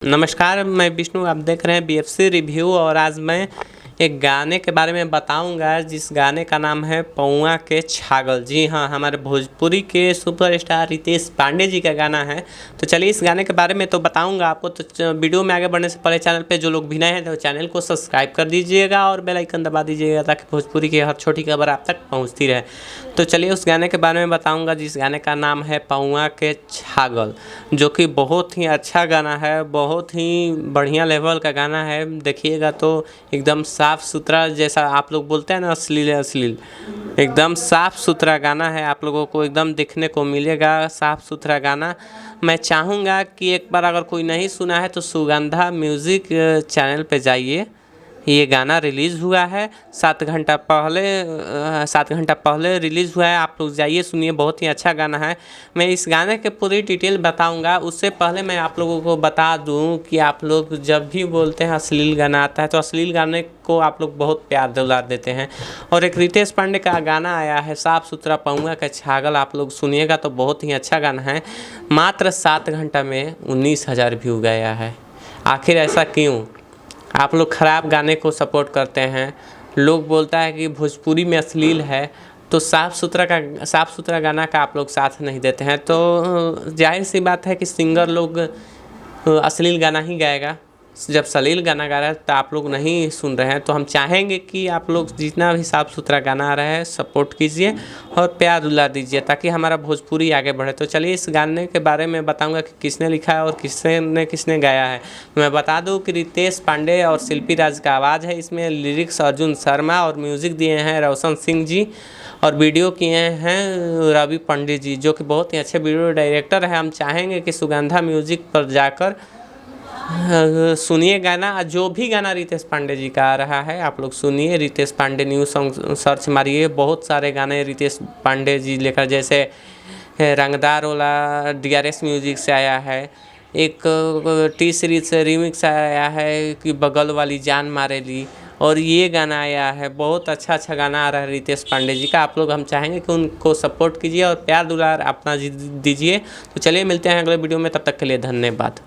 नमस्कार, मैं विष्णु। आप देख रहे हैं बीएफसी रिव्यू और आज मैं एक गाने के बारे में बताऊंगा जिस गाने का नाम है पौआ के छागल। जी हाँ, हमारे भोजपुरी के सुपरस्टार रितेश पांडे जी का गाना है। तो चलिए इस गाने के बारे में तो बताऊंगा आपको। तो वीडियो में आगे बढ़ने से पहले चैनल पे जो लोग भी नए हैं तो चैनल को सब्सक्राइब कर दीजिएगा और बेल आइकन दबा दीजिएगा ताकि भोजपुरी की हर छोटी खबर आप तक पहुँचती रहे। तो चलिए उस गाने के बारे में बताऊँगा जिस गाने का नाम है पौआ के छागल, जो कि बहुत ही अच्छा गाना है, बहुत ही बढ़िया लेवल का गाना है। देखिएगा तो एकदम साफ़ सुथरा, जैसा आप लोग बोलते हैं ना अश्लील एकदम साफ़ सुथरा गाना है। आप लोगों को एकदम देखने को मिलेगा साफ़ सुथरा गाना। मैं चाहूँगा कि एक बार अगर कोई नहीं सुना है तो सुगंधा म्यूज़िक चैनल पे जाइए। ये गाना रिलीज़ हुआ है 7 घंटा पहले रिलीज़ हुआ है। आप लोग जाइए सुनिए, बहुत ही अच्छा गाना है। मैं इस गाने के पूरी डिटेल बताऊंगा। उससे पहले मैं आप लोगों को बता दूं कि आप लोग जब भी बोलते हैं अश्लील गाना आता है तो अश्लील गाने को आप लोग बहुत प्यार दुलार देते हैं। और एक रितेश पांडे का गाना आया है साफ़ सुथरा पौआ का छागल, आप लोग सुनिएगा तो बहुत ही अच्छा गाना है। मात्र 7 घंटा में 19,000 व्यू गया है। आखिर ऐसा क्यों? आप लोग ख़राब गाने को सपोर्ट करते हैं। लोग बोलता है कि भोजपुरी में अश्लील है तो साफ़ सुथरा गाना का आप लोग साथ नहीं देते हैं। तो जाहिर सी बात है कि सिंगर लोग अश्लील गाना ही गाएगा। जब अश्लील गाना गा रहा है तो आप लोग नहीं सुन रहे हैं। तो हम चाहेंगे कि आप लोग जितना भी साफ़ सुथरा गाना आ रहा है सपोर्ट कीजिए और प्यार दुलार दीजिए ताकि हमारा भोजपुरी आगे बढ़े। तो चलिए इस गाने के बारे में बताऊंगा कि किसने लिखा है और किसने गाया है। मैं बता दूं कि रितेश पांडे और शिल्पी राज का आवाज़ है इसमें। लिरिक्स अर्जुन शर्मा और म्यूज़िक दिए हैं रोशन सिंह जी और वीडियो किए हैं रवि पंडित जी, जो कि बहुत ही अच्छे वीडियो डायरेक्टर है। हम चाहेंगे कि सुगंधा म्यूज़िक पर जाकर सुनिए गाना। जो भी गाना रितेश पांडे जी का आ रहा है आप लोग सुनिए। Ritesh Pandey new song search मारिए, बहुत सारे गाने रितेश पांडे जी लेकर, जैसे रंगदार वाला DRS म्यूजिक से आया है, एक टी सीरीज से रिमिक्स आया है कि बगल वाली जान मारे ली, और ये गाना आया है। बहुत अच्छा गाना आ रहा है रितेश पांडे जी का। आप लोग हम चाहेंगे कि उनको सपोर्ट कीजिए और प्यार दुलार अपना दीजिए। तो चलिए मिलते हैं अगले वीडियो में, तब तक के लिए धन्यवाद।